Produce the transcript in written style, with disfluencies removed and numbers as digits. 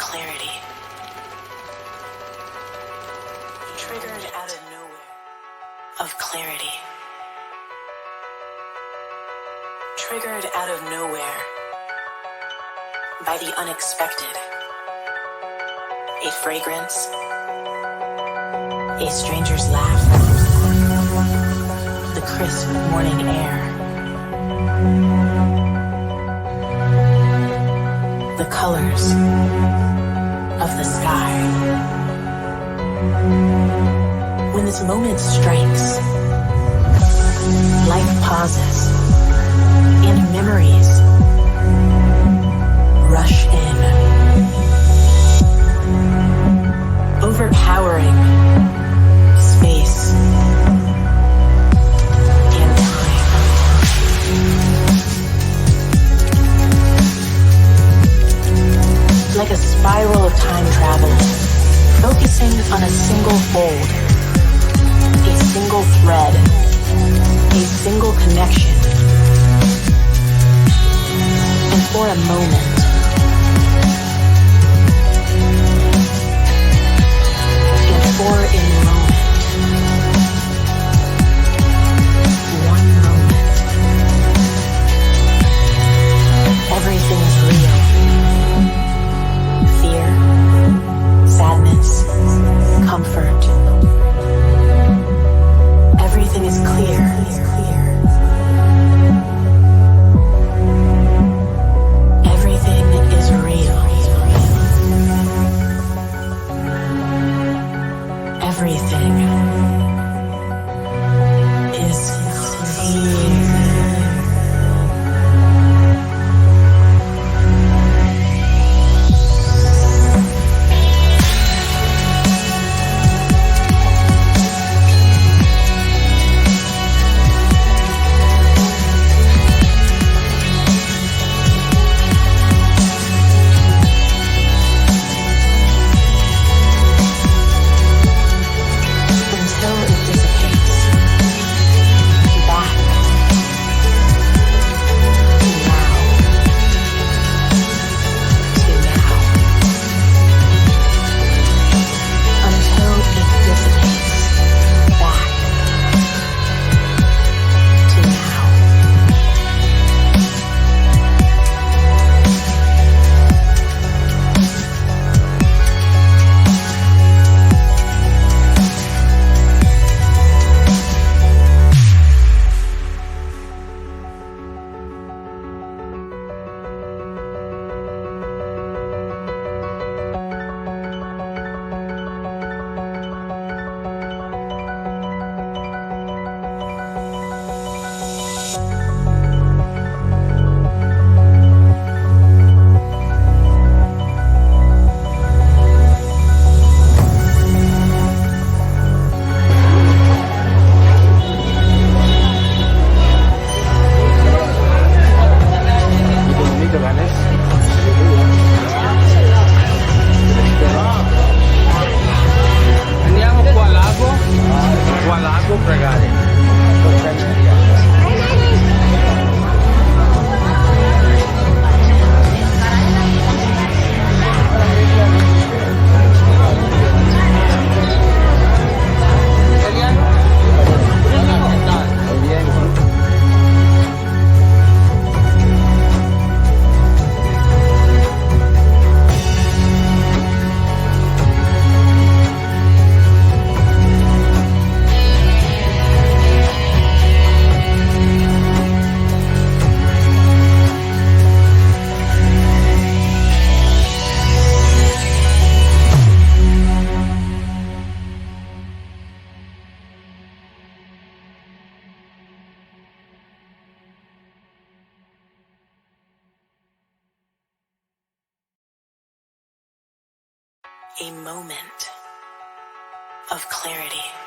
clarity. Triggered out of nowhere. Of clarity. Triggered out of nowhere by the unexpected. A fragrance, a stranger's laugh, the crisp morning air, the colors of the sky. When this moment strikes, life pauses and memories rush in, overpowering space and time. Like a spiral of time travel, focusing on a single fold, a single thread, a single connection. And for a moment, for a moment, one moment, everything is real. Fear, sadness, comfort. Everything is clear. Everything is real. Everything is clear. A moment of clarity.